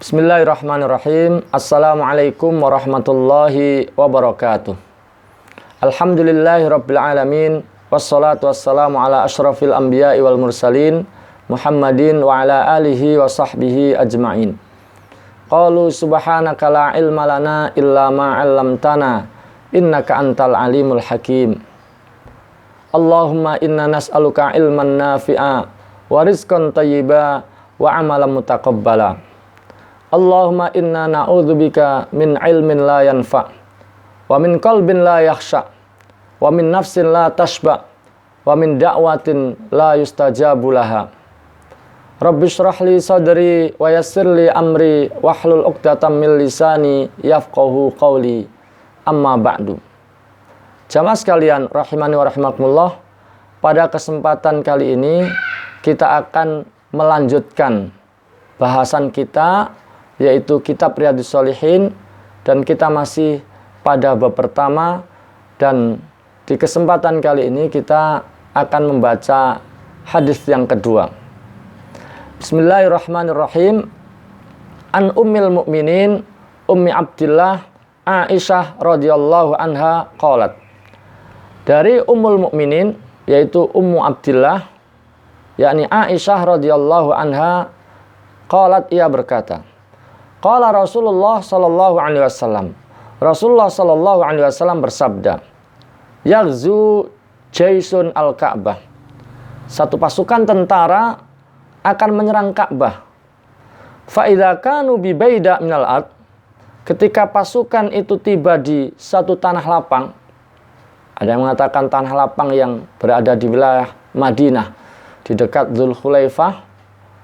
Bismillahirrahmanirrahim. Assalamualaikum warahmatullahi wabarakatuh. Alhamdulillahi rabbil alamin. Wassalatu wassalamu ala ashrafil anbiya'i wal mursalin Muhammadin wa ala alihi wa sahbihi ajma'in. Qalu subhanaka la ilma lana illa ma 'allamtana innaka antal alimul hakim. Allahumma inna nas'aluka ilman nafi'a wa rizqan thayyiba wa amalan mutaqabbala. Allahumma inna na'udzubika min ilmin la yanfa' wa min qalbin la yakhsha' wa min nafsin la tashba' wa min da'watin la yustajabu laha. Rabbi shrah li sadri wa yassir li amri wahlul 'uqdatam min lisani yafqahu qawli. Amma ba'du. Jamaah sekalian rahimani wa rahimakumullah, pada kesempatan kali ini kita akan melanjutkan bahasan kita, yaitu kitab Riyadhus Shalihin, dan kita masih pada bab pertama, dan di kesempatan kali ini kita akan membaca hadis yang kedua. Bismillahirrahmanirrahim. An ummil mu'minin Ummi Abdillah Aisyah radhiyallahu anha qalat. Dari Ummul Mukminin, yaitu Ummu Abdillah, yakni Aisyah radhiyallahu anha, qalat, ia berkata, qala Rasulullah sallallahu alaihi wasallam. Rasulullah sallallahu alaihi wasallam bersabda, yaghzu jaisun al-Ka'bah. Satu pasukan tentara akan menyerang Ka'bah. Fa idza kanu bi baida minal ard. Ketika pasukan itu tiba di satu tanah lapang, ada yang mengatakan tanah lapang yang berada di wilayah Madinah, di dekat Dzulhulaifah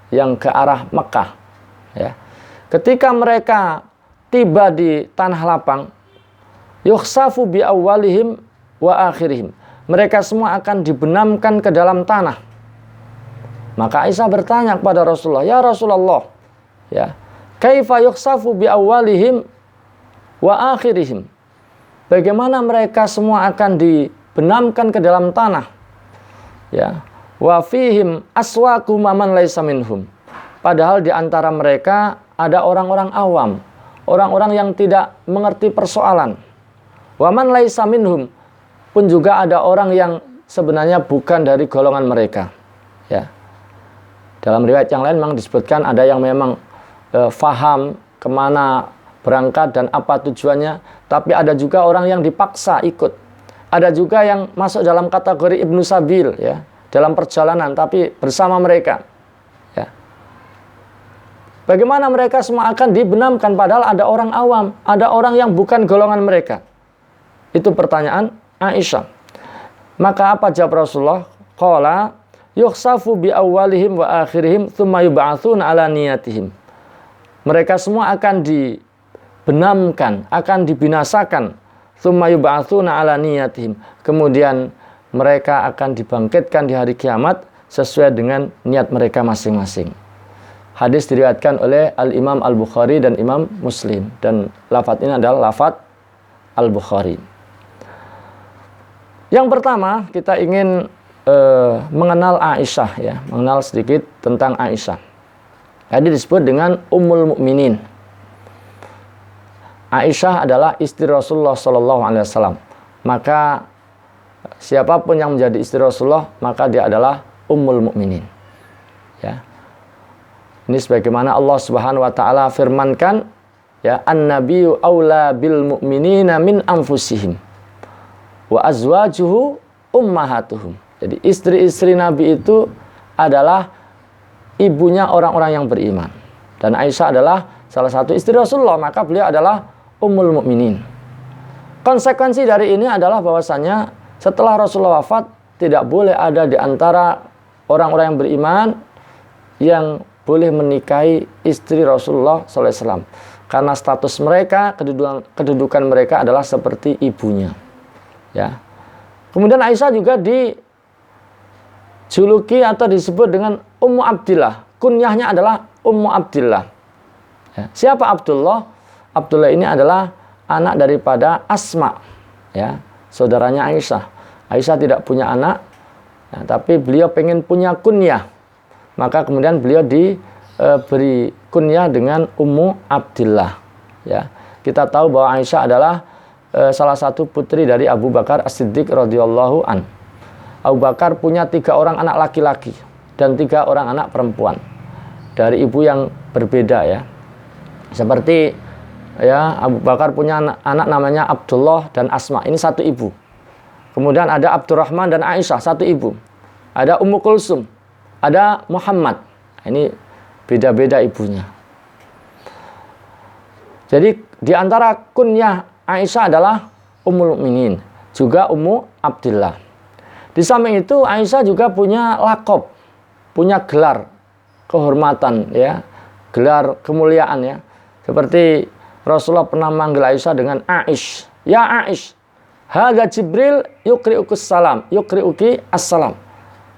yang ke arah Mekah, ya. Ketika mereka tiba di tanah lapang, yukhsafu bi awwalihim wa akhirihim. Mereka semua akan dibenamkan ke dalam tanah. Maka Aisyah bertanya kepada Rasulullah, "Ya Rasulullah, ya, kaifa yukhsafu bi awwalihim wa akhirihim?" Bagaimana mereka semua akan dibenamkan ke dalam tanah? Ya, wa fihim aswaqu man laysa minhum. Padahal di antara mereka ada orang-orang awam, orang-orang yang tidak mengerti persoalan. Wa man laysa minhum, pun juga ada orang yang sebenarnya bukan dari golongan mereka. Ya. Dalam riwayat yang lain memang disebutkan ada yang memang faham kemana berangkat dan apa tujuannya, tapi ada juga orang yang dipaksa ikut. Ada juga yang masuk dalam kategori Ibnu Sabil, ya, dalam perjalanan tapi bersama mereka. Ya. Bagaimana mereka semua akan dibenamkan padahal ada orang awam, ada orang yang bukan golongan mereka? Itu pertanyaan Aisyah. Maka apa jawab Rasulullah? Qala yukhsafu bi awwalihim wa akhirihim tsumma yub'atsuna ala niyatihim. Mereka semua akan dibenamkan, akan dibinasakan. Tsumma yub'atsuna ala niyatihim. Kemudian mereka akan dibangkitkan di hari kiamat sesuai dengan niat mereka masing-masing. Hadis diriwayatkan oleh Al-Imam Al-Bukhari dan Imam Muslim, dan lafadz ini adalah lafadz Al-Bukhari. Yang pertama kita ingin mengenal Aisyah, ya, mengenal sedikit tentang Aisyah. Tadi disebut dengan Ummul Mukminin. Aisyah adalah istri Rasulullah sallallahu alaihi wasallam. Maka siapapun yang menjadi istri Rasulullah, maka dia adalah Ummul Mukminin. Ya. Ini sebagaimana Allah Subhanahu wa taala firmankan, ya, an-nabiyyu aula bil mu'minina min anfusihim wa azwajuhu ummahatuhum. Jadi istri-istri Nabi itu adalah ibunya orang-orang yang beriman. Dan Aisyah adalah salah satu istri Rasulullah, maka beliau adalah Ummul Mukminin. Konsekuensi dari ini adalah bahwasanya setelah Rasulullah wafat, tidak boleh ada di antara orang-orang yang beriman yang boleh menikahi istri Rasulullah SAW. Karena status mereka, kedudukan mereka adalah seperti ibunya. Ya. Kemudian Aisyah juga dijuluki atau disebut dengan Ummu Abdillah. Kunyahnya adalah Ummu Abdillah. Ya. Siapa Abdullah? Abdullah ini adalah anak daripada Asma, ya, saudaranya Aisyah. Aisyah tidak punya anak, tapi beliau pengen punya kunyah. Maka kemudian beliau beri kunyah dengan Ummu Abdillah. Ya, kita tahu bahwa Aisyah adalah salah satu putri dari Abu Bakar As-Siddiq radhiyallahu an. Abu Bakar punya 3 orang anak laki-laki dan 3 orang anak perempuan dari ibu yang berbeda ya. Seperti ya, Abu Bakar punya anak namanya Abdullah dan Asma. Ini satu ibu. Kemudian ada Abdurrahman dan Aisyah, satu ibu. Ada Ummu Kulsum, ada Muhammad. Ini beda-beda ibunya. Jadi di antara kunyah Aisyah adalah Ummul Mukminin, juga Ummu Abdillah. Di samping itu Aisyah juga punya laqab, punya gelar kehormatan ya, gelar kemuliaan ya. Seperti Rasulullah pernah manggil Aisyah dengan Aish. Ya Aish, hadza Jibril yukri'uki salam, yukri'uki assalam.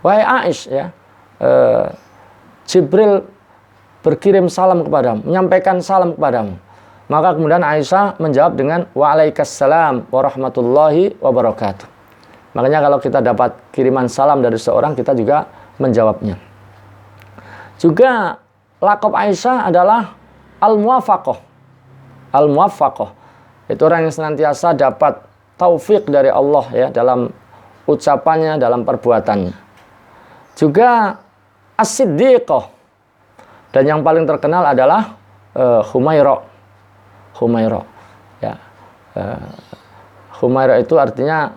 Wahai Aish ya, Jibril berkirim salam kepadamu, menyampaikan salam kepadamu. Maka kemudian Aisyah menjawab dengan waalaikumsalam warahmatullahi wabarakatuh. Makanya kalau kita dapat kiriman salam dari seorang, kita juga menjawabnya. Juga laqab Aisyah adalah al-muwaffaqah. Al-muwaffaqah itu orang yang senantiasa dapat taufik dari Allah ya, dalam ucapannya, dalam perbuatannya. Juga as-siddiqah. Dan yang paling terkenal adalah Humairah. Humairah ya. Humairah itu artinya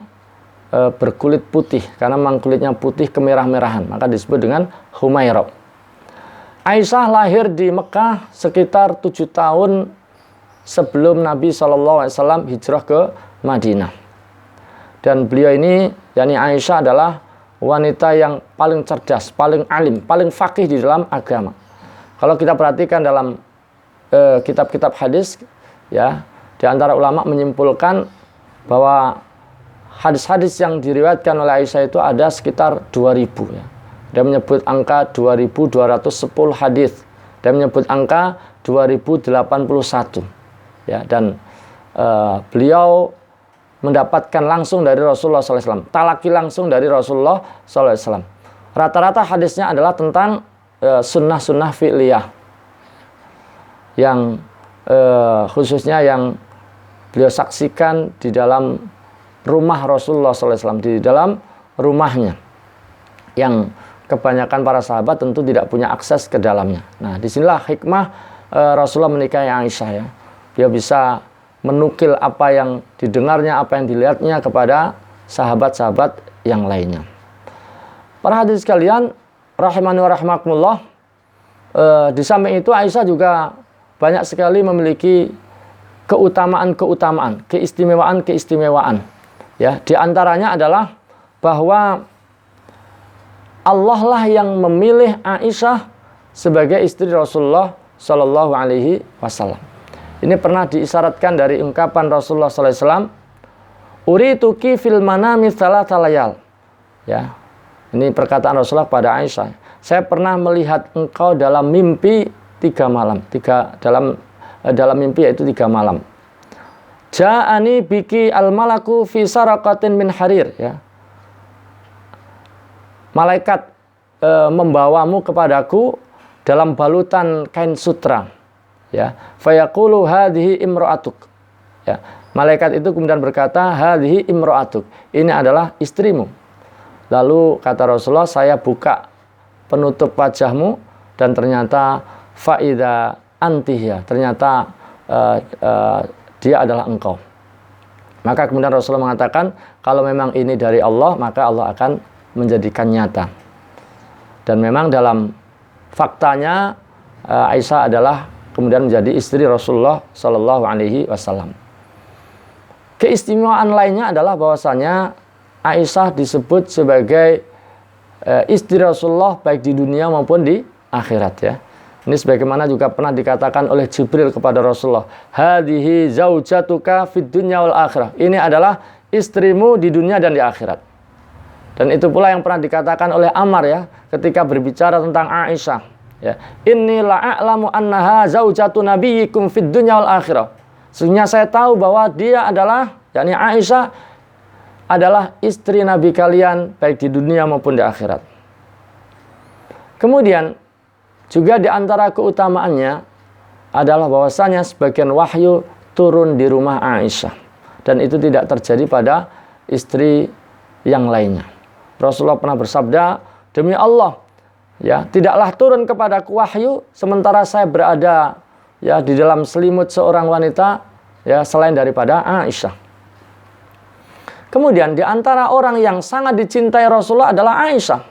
berkulit putih, karena memang kulitnya putih kemerah-merahan, maka disebut dengan Humairah. Aisyah lahir di Mekah sekitar 7 tahun sebelum Nabi SAW hijrah ke Madinah. Dan beliau ini, yakni Aisyah, adalah wanita yang paling cerdas, paling alim, paling faqih di dalam agama. Kalau kita perhatikan dalam kitab-kitab hadis, ya, di antara ulama menyimpulkan bahwa hadis-hadis yang diriwayatkan oleh Aisyah itu ada sekitar 2000 ya. Dia menyebut angka 2210 hadis. Dia menyebut angka 2081. Ya, dan beliau mendapatkan langsung dari Rasulullah SAW, talaki langsung dari Rasulullah SAW. Rata-rata hadisnya adalah tentang sunnah-sunnah fi'liyah, yang khususnya yang beliau saksikan di dalam rumah Rasulullah SAW, di dalam rumahnya, yang kebanyakan para sahabat tentu tidak punya akses ke dalamnya. Nah, disinilah hikmah Rasulullah menikahi Aisyah ya. Dia bisa menukil apa yang didengarnya, apa yang dilihatnya kepada sahabat-sahabat yang lainnya. Para hadirin sekalian, rahimani wa rahimakumullah, di samping itu Aisyah juga banyak sekali memiliki keutamaan-keutamaan, keistimewaan-keistimewaan. Ya, di antaranya adalah bahwa Allah lah yang memilih Aisyah sebagai istri Rasulullah Shallallahu Alaihi Wasallam. Ini pernah diisyaratkan dari ungkapan Rasulullah Sallallahu Alaihi Wasallam, "Urituki fil manami tsalatsa layal." Ya, ini perkataan Rasulullah pada Aisyah. Saya pernah melihat engkau dalam mimpi 3 malam. Dalam mimpi yaitu 3 malam. Ja'ani biki al-malaku fi saraqatin min harir. Ya. Malaikat membawamu kepadaku dalam balutan kain sutra. Ya, fayaqulu hadhihi imra'atuk. Ya, malaikat itu kemudian berkata, hadhihi imra'atuk. Ini adalah istrimu. Lalu kata Rasulullah, saya buka penutup wajahmu dan ternyata faida antihya, ternyata dia adalah engkau. Maka kemudian Rasulullah mengatakan, kalau memang ini dari Allah, maka Allah akan menjadikan nyata. Dan memang dalam faktanya Aisyah adalah kemudian menjadi istri Rasulullah Shallallahu Alaihi Wasallam. Keistimewaan lainnya adalah bahwasanya Aisyah disebut sebagai istri Rasulullah baik di dunia maupun di akhirat ya. Ini sebagaimana juga pernah dikatakan oleh Jibril kepada Rasulullah, hadhihi zaujatuka fid dunya wal akhirah. Ini adalah istrimu di dunia dan di akhirat. Dan itu pula yang pernah dikatakan oleh Ammar ya, ketika berbicara tentang Aisyah ya. Inni la'alamu annaha zaujatu nabiyyikum fid dunya wal akhirah. Sesungguhnya saya tahu bahwa dia adalah, yakni Aisyah adalah istri Nabi kalian baik di dunia maupun di akhirat. Kemudian Juga di antara keutamaannya adalah bahwasanya sebagian wahyu turun di rumah Aisyah, dan itu tidak terjadi pada istri yang lainnya. Rasulullah pernah bersabda, demi Allah, ya, tidaklah turun kepadaku wahyu sementara saya berada ya di dalam selimut seorang wanita ya selain daripada Aisyah. Kemudian di antara orang yang sangat dicintai Rasulullah adalah Aisyah.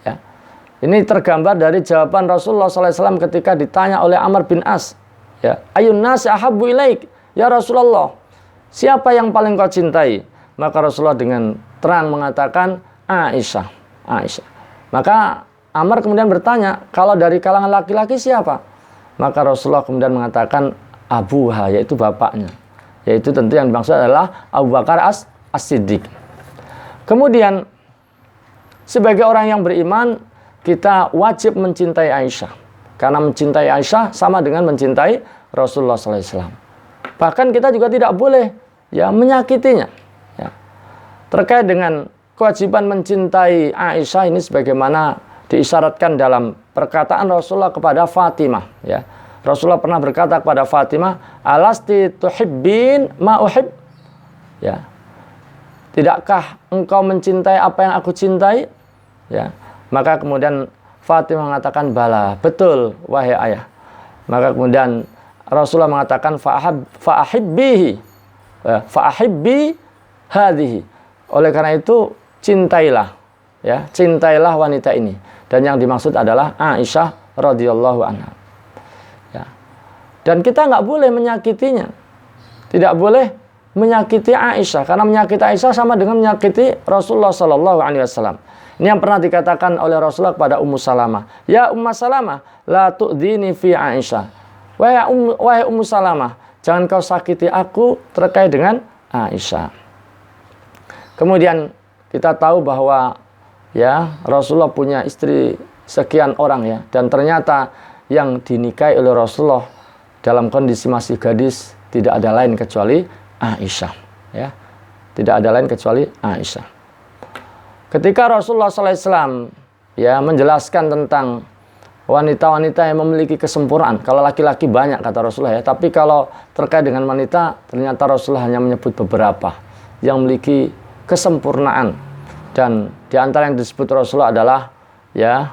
Ya. Ini tergambar dari jawaban Rasulullah SAW ketika ditanya oleh Amr bin As. Ya, ayun nasi ahabbu ilaik, ya Rasulullah, siapa yang paling kau cintai? Maka Rasulullah dengan terang mengatakan Aisyah. Aisyah. Maka Amr kemudian bertanya, kalau dari kalangan laki-laki siapa? Maka Rasulullah kemudian mengatakan abuha, yaitu bapaknya. Yaitu tentu yang dimaksud adalah Abu Bakar As-Siddiq. Kemudian sebagai orang yang beriman, kita wajib mencintai Aisyah. Karena mencintai Aisyah sama dengan mencintai Rasulullah SAW. Bahkan kita juga tidak boleh ya menyakitinya. Ya. Terkait dengan kewajiban mencintai Aisyah ini sebagaimana diisyaratkan dalam perkataan Rasulullah kepada Fatimah. Ya. Rasulullah pernah berkata kepada Fatimah, alasti tuhibbin ma uhib. Ya. Tidakkah engkau mencintai apa yang aku cintai? Ya. Maka kemudian Fatimah mengatakan, bala, betul wahai ayah. Maka kemudian Rasulullah mengatakan fa'ahibbihi, fa'ahibbi hadhihi. Oleh karena itu cintailah, ya, cintailah wanita ini. Dan yang dimaksud adalah Aisyah radhiyallahu anha. Ya. Dan kita nggak boleh menyakitinya, tidak boleh menyakiti Aisyah, karena menyakiti Aisyah sama dengan menyakiti Rasulullah Sallallahu Alaihi Wasallam. Ini yang pernah dikatakan oleh Rasulullah kepada Ummu Salamah. Ya Ummu Salamah, la tu'dini fi Aisyah. Wahai Ummu Salamah, jangan kau sakiti aku terkait dengan Aisyah. Kemudian kita tahu bahwa ya Rasulullah punya istri sekian orang ya, dan ternyata yang dinikahi oleh Rasulullah dalam kondisi masih gadis tidak ada lain kecuali Aisyah. Ya, tidak ada lain kecuali Aisyah. Ketika Rasulullah SAW ya menjelaskan tentang wanita-wanita yang memiliki kesempurnaan, kalau laki-laki banyak kata Rasulullah ya, tapi kalau terkait dengan wanita ternyata Rasulullah hanya menyebut beberapa yang memiliki kesempurnaan, dan di antara yang disebut Rasulullah adalah ya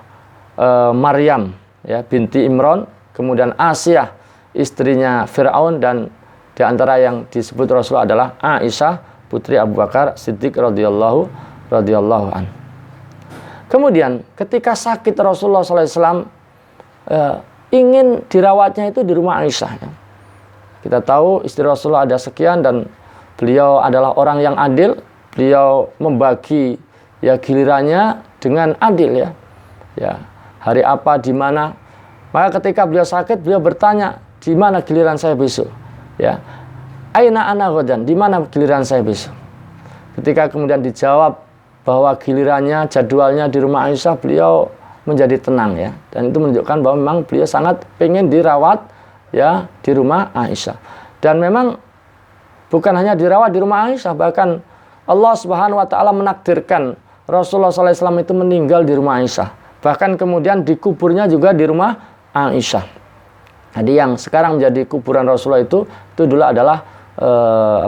Maryam ya binti Imran, kemudian Asiyah istrinya Fir'aun, dan di antara yang disebut Rasulullah adalah Aisyah putri Abu Bakar Siddiq radhiyallahu an. Kemudian ketika sakit Rasulullah SAW ingin dirawatnya itu di rumah Aisyah. Ya. Kita tahu istri Rasulullah ada sekian dan beliau adalah orang yang adil. Beliau membagi ya gilirannya dengan adil ya. Ya, hari apa di mana. Maka ketika beliau sakit, beliau bertanya, di mana giliran saya besok? Ya. Aina ana ghadan, di mana giliran saya besok? Ketika kemudian dijawab bahwa gilirannya, jadwalnya di rumah Aisyah, beliau menjadi tenang ya. Dan itu menunjukkan bahwa memang beliau sangat pengen dirawat ya di rumah Aisyah. Dan memang bukan hanya dirawat di rumah Aisyah, bahkan Allah Subhanahu wa taala menakdirkan Rasulullah SAW itu meninggal di rumah Aisyah. Bahkan kemudian dikuburnya juga di rumah Aisyah. Jadi yang sekarang menjadi kuburan Rasulullah itu dulu adalah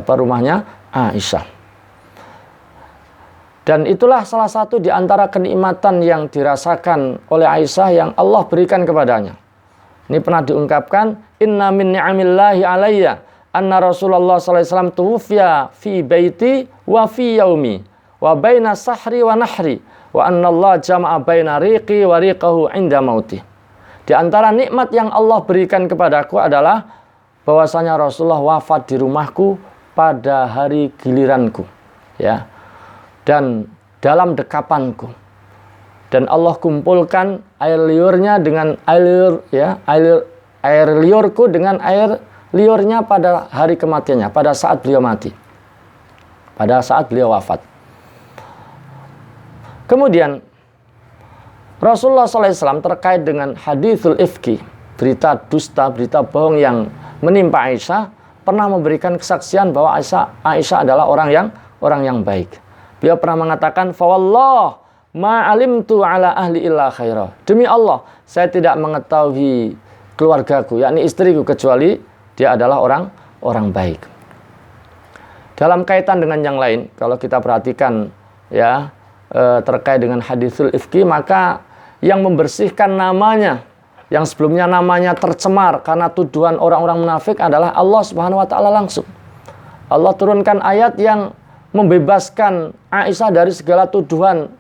rumahnya Aisyah. Dan itulah salah satu di antara kenikmatan yang dirasakan oleh Aisyah yang Allah berikan kepadanya. Ini pernah diungkapkan, inna min ni'amillahi alayya anna Rasulullah sallallahu alaihi wasallam tuwfiya fi baiti wa fi yaumi wa baina sahri wa nahri wa anna Allah jama'a baina riqi wa riqahu inda mauti. Di antara nikmat yang Allah berikan kepadaku adalah bahwasanya Rasulullah wafat di rumahku pada hari giliranku, ya. Dan dalam dekapanku, dan Allah kumpulkan air liurnya dengan air liurku dengan air liurnya pada hari kematiannya, pada saat beliau mati, pada saat beliau wafat. Kemudian Rasulullah SAW terkait dengan hadithul ifki, berita dusta, berita bohong yang menimpa Aisyah, pernah memberikan kesaksian bahwa Aisyah adalah orang yang baik. Beliau pernah mengatakan, "Fawallah ma alimtu ala ahli illa khaira. Demi Allah, saya tidak mengetahui keluargaku, yakni istriku, kecuali dia adalah orang baik. Dalam kaitan dengan yang lain, kalau kita perhatikan ya terkait dengan hadisul ifki, maka yang membersihkan namanya, yang sebelumnya namanya tercemar karena tuduhan orang-orang munafik adalah Allah Subhanahu wa taala langsung. Allah turunkan ayat yang membebaskan Aisyah dari segala tuduhan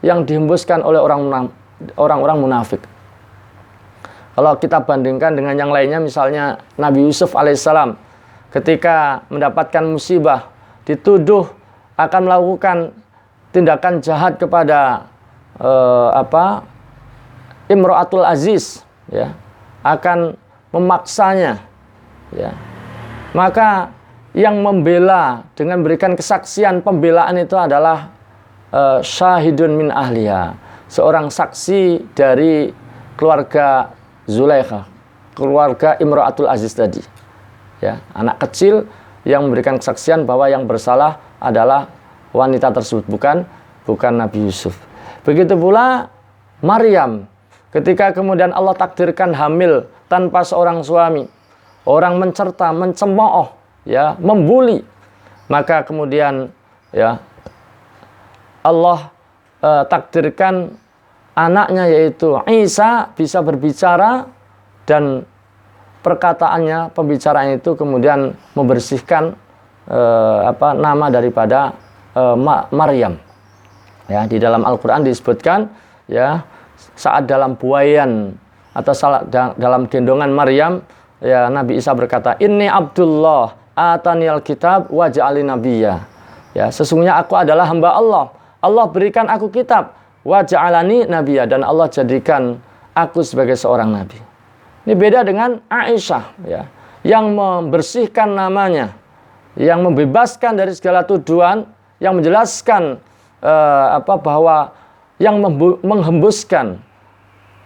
yang dihembuskan oleh orang-orang munafik. Kalau kita bandingkan dengan yang lainnya, misalnya Nabi Yusuf alaihissalam ketika mendapatkan musibah, dituduh akan melakukan tindakan jahat kepada Imro'atul Aziz, ya, akan memaksanya, ya. Maka yang membela dengan memberikan kesaksian pembelaan itu adalah syahidun min ahliya, seorang saksi dari keluarga Zulaikha, keluarga Imro'atul Aziz tadi, ya, anak kecil yang memberikan kesaksian bahwa yang bersalah adalah wanita tersebut, bukan Nabi Yusuf. Begitu pula Maryam, ketika kemudian Allah takdirkan hamil tanpa seorang suami, orang mencerta, mencemooh, ya, membuli, maka kemudian ya Allah takdirkan anaknya yaitu Isa bisa berbicara, dan perkataannya, pembicaraannya itu kemudian membersihkan nama daripada Maryam. Ya, di dalam Al-Qur'an disebutkan, ya, saat dalam buayan atau dalam gendongan Maryam, ya, Nabi Isa berkata, "Inni Abdullah ataniyal kitab wa ja'alani nabiyya." Ya, sesungguhnya aku adalah hamba Allah. Allah berikan aku kitab, wa ja'alani nabiyya, dan Allah jadikan aku sebagai seorang nabi. Ini beda dengan Aisyah, ya, yang membersihkan namanya, yang membebaskan dari segala tuduhan, yang menjelaskan bahwa yang menghembuskan,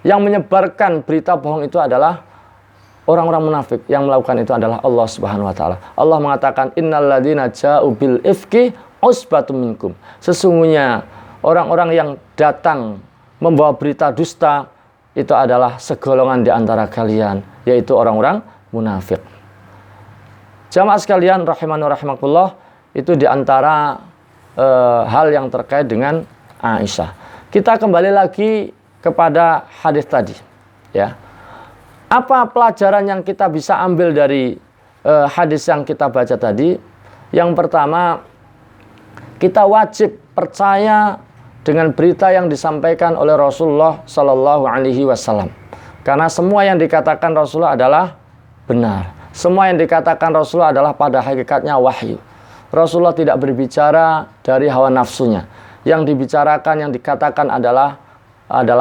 yang menyebarkan berita bohong itu adalah orang-orang munafik, yang melakukan itu adalah Allah Subhanahu wa taala. Allah mengatakan, "Innal ladzina ja'u bil ifki usbatum minkum." Sesungguhnya orang-orang yang datang membawa berita dusta itu adalah segolongan di antara kalian, yaitu orang-orang munafik. Jamaah sekalian rahimani rahimakumullah, itu di antara hal yang terkait dengan Aisyah. Kita kembali lagi kepada hadis tadi, ya. Apa pelajaran yang kita bisa ambil dari hadis yang kita baca tadi? Yang pertama, kita wajib percaya dengan berita yang disampaikan oleh Rasulullah Sallallahu Alaihi Wasallam, karena semua yang dikatakan Rasulullah adalah benar. Semua yang dikatakan Rasulullah adalah pada hakikatnya wahyu. Rasulullah tidak berbicara dari hawa nafsunya. Yang dibicarakan, yang dikatakan adalah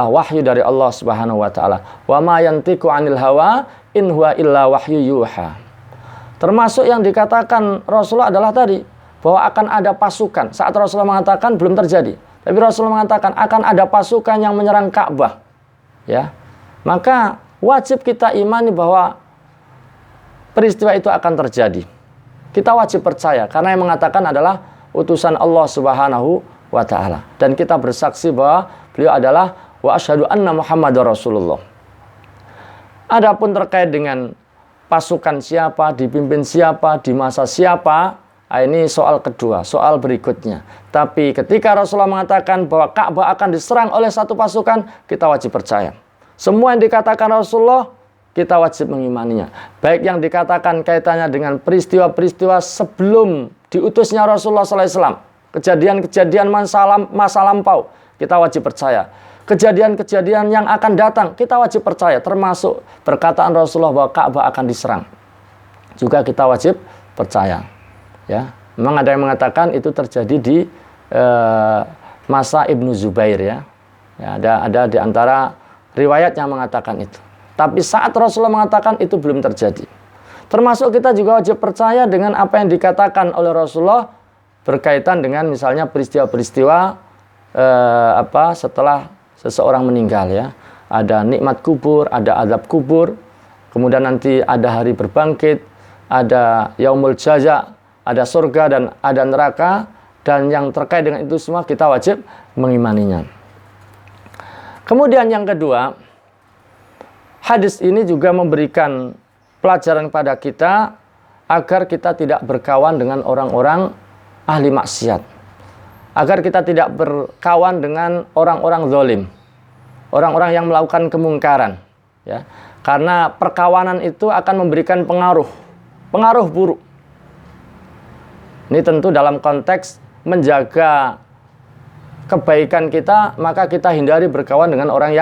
wahyu dari Allah Subhanahu wa taala. Wa ma yantiqu 'anil hawa in huwa illa wahyu yuha. Termasuk yang dikatakan Rasulullah adalah tadi bahwa akan ada pasukan. Saat Rasulullah mengatakan belum terjadi, tapi Rasulullah mengatakan akan ada pasukan yang menyerang Ka'bah. Ya. Maka wajib kita imani bahwa peristiwa itu akan terjadi. Kita wajib percaya karena yang mengatakan adalah utusan Allah Subhanahu wa taala, dan kita bersaksi bahwa beliau adalah wa asyhadu anna Muhammadar Rasulullah. Adapun terkait dengan pasukan siapa, dipimpin siapa, di masa siapa, ini soal kedua, soal berikutnya. Tapi ketika Rasulullah mengatakan bahwa Ka'bah akan diserang oleh satu pasukan, kita wajib percaya. Semua yang dikatakan Rasulullah, kita wajib mengimaninya. Baik yang dikatakan kaitannya dengan peristiwa-peristiwa sebelum diutusnya Rasulullah SAW, kejadian-kejadian masa lampau, kita wajib percaya. Kejadian-kejadian yang akan datang, kita wajib percaya. Termasuk perkataan Rasulullah bahwa Ka'bah akan diserang, juga kita wajib percaya. Ya, memang ada yang mengatakan itu terjadi di masa Ibnu Zubair, ya. Ya, ada di antara riwayat yang mengatakan itu. Tapi saat Rasulullah mengatakan itu belum terjadi. Termasuk kita juga wajib percaya dengan apa yang dikatakan oleh Rasulullah berkaitan dengan misalnya peristiwa-peristiwa setelah seseorang meninggal, ya. Ada nikmat kubur, ada azab kubur, kemudian nanti ada hari berbangkit, ada yaumul jaza, ada surga dan ada neraka, dan yang terkait dengan itu semua kita wajib mengimaninya. Kemudian yang kedua, hadis ini juga memberikan pelajaran kepada kita agar kita tidak berkawan dengan orang-orang ahli maksiat. Agar kita tidak berkawan dengan orang-orang zalim. Orang-orang yang melakukan kemungkaran. Ya. Karena perkawanan itu akan memberikan pengaruh buruk. Ini tentu dalam konteks menjaga kebaikan kita, maka kita hindari berkawan dengan orang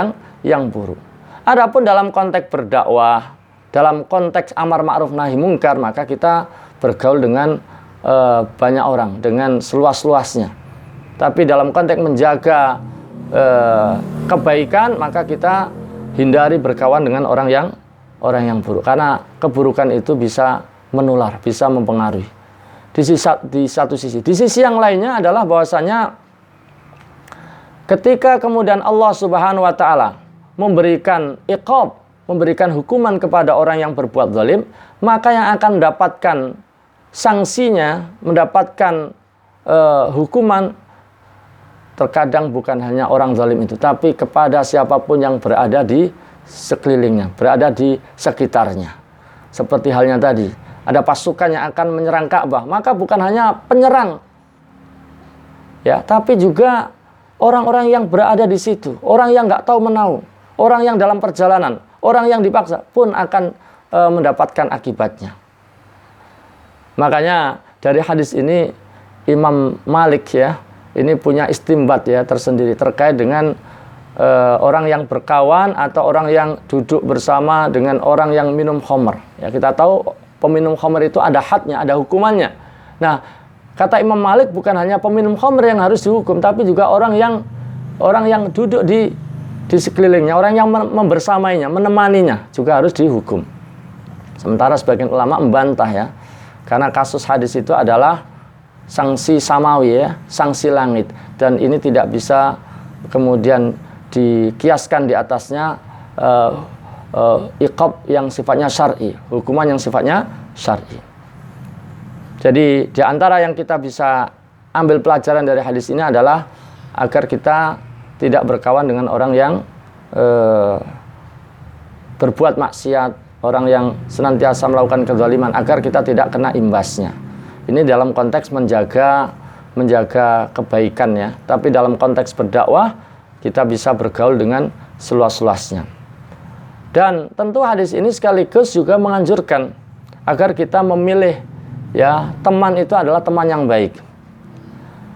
yang buruk. Adapun dalam konteks berdakwah, dalam konteks amar ma'ruf nahi mungkar, maka kita bergaul dengan banyak orang, dengan seluas-luasnya. Tapi dalam konteks menjaga kebaikan, maka kita hindari berkawan dengan orang yang buruk. Karena keburukan itu bisa menular, bisa mempengaruhi. Di satu sisi. Di sisi yang lainnya adalah bahwasanya ketika kemudian Allah Subhanahu wa taala memberikan iqab, memberikan hukuman kepada orang yang berbuat zalim, maka yang akan mendapatkan sanksinya, mendapatkan hukuman terkadang bukan hanya orang zalim itu, tapi kepada siapapun yang berada di sekelilingnya, berada di sekitarnya. Seperti halnya tadi, ada pasukan yang akan menyerang Ka'bah, maka bukan hanya penyerang, ya, tapi juga orang-orang yang berada di situ, orang yang nggak tahu menahu, orang yang dalam perjalanan, orang yang dipaksa pun akan mendapatkan akibatnya. Makanya dari hadis ini Imam Malik ya, ini punya istimbat ya tersendiri terkait dengan orang yang berkawan atau orang yang duduk bersama dengan orang yang minum khamr. Ya, kita tahu peminum khamr itu ada hadnya, ada hukumannya. Nah, kata Imam Malik bukan hanya peminum khamr yang harus dihukum, tapi juga orang yang duduk di sekelilingnya, orang yang membersamainya, menemaninya juga harus dihukum. Sementara sebagian ulama membantah ya, karena kasus hadis itu adalah sanksi samawi ya, sanksi langit, dan ini tidak bisa kemudian dikiaskan di atasnya iqab yang sifatnya syar'i, hukuman yang sifatnya syar'i. Jadi di antara yang kita bisa ambil pelajaran dari hadis ini adalah agar kita tidak berkawan dengan orang yang berbuat maksiat, orang yang senantiasa melakukan kezaliman, agar kita tidak kena imbasnya. Ini dalam konteks menjaga kebaikan ya. Tapi dalam konteks berdakwah kita bisa bergaul dengan seluas-luasnya. Dan tentu hadis ini sekaligus juga menganjurkan agar kita memilih ya, teman itu adalah teman yang baik.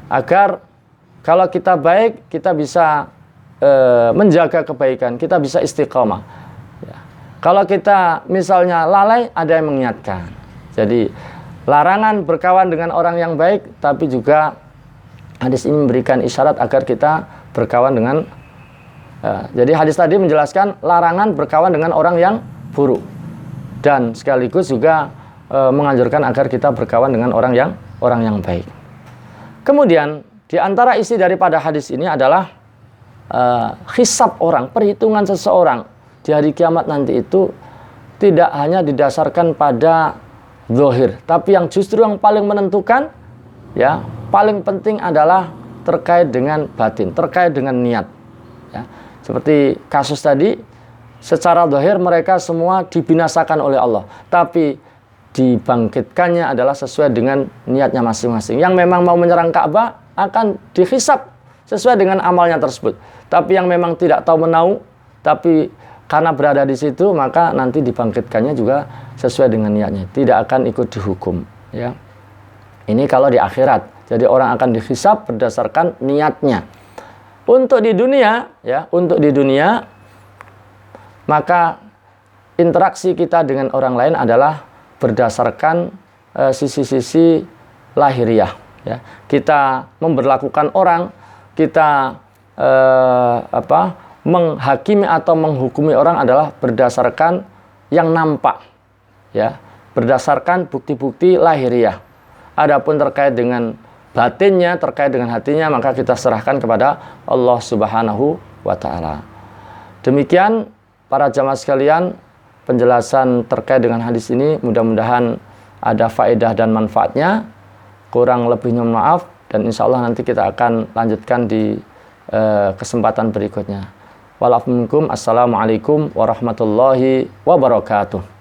Agar kalau kita baik, kita bisa menjaga kebaikan, kita bisa istiqomah. Ya. Kalau kita misalnya lalai, ada yang mengingatkan. Jadi larangan berkawan dengan orang yang baik, tapi juga hadis ini memberikan isyarat agar kita berkawan dengan jadi hadis tadi menjelaskan larangan berkawan dengan orang yang buruk, dan sekaligus juga menganjurkan agar kita berkawan dengan orang yang baik. Kemudian di antara isi daripada hadis ini adalah hisab orang, perhitungan seseorang di hari kiamat nanti itu tidak hanya didasarkan pada zahir, tapi yang justru yang paling menentukan ya, paling penting adalah terkait dengan batin, terkait dengan niat ya. Seperti kasus tadi, secara zahir mereka semua dibinasakan oleh Allah, tapi dibangkitkannya adalah sesuai dengan niatnya masing-masing. Yang memang mau menyerang Ka'bah akan dihisab sesuai dengan amalnya tersebut. Tapi yang memang tidak tahu menahu, tapi karena berada di situ, maka nanti dibangkitkannya juga sesuai dengan niatnya, tidak akan ikut dihukum ya. Ini kalau di akhirat. Jadi orang akan dihisab berdasarkan niatnya. Untuk di dunia ya, untuk di dunia maka interaksi kita dengan orang lain adalah berdasarkan sisi-sisi lahiriah ya. Kita memberlakukan orang, kita menghakimi atau menghukumi orang adalah berdasarkan yang nampak ya, berdasarkan bukti-bukti lahiriah. Adapun terkait dengan batinnya, terkait dengan hatinya, maka kita serahkan kepada Allah Subhanahu wa taala. Demikian para jamaah sekalian, penjelasan terkait dengan hadis ini, mudah-mudahan ada faedah dan manfaatnya. Kurang lebihnya maaf, dan insya Allah nanti kita akan lanjutkan di kesempatan berikutnya. Walafu minkum. Assalamualaikum warahmatullahi wabarakatuh.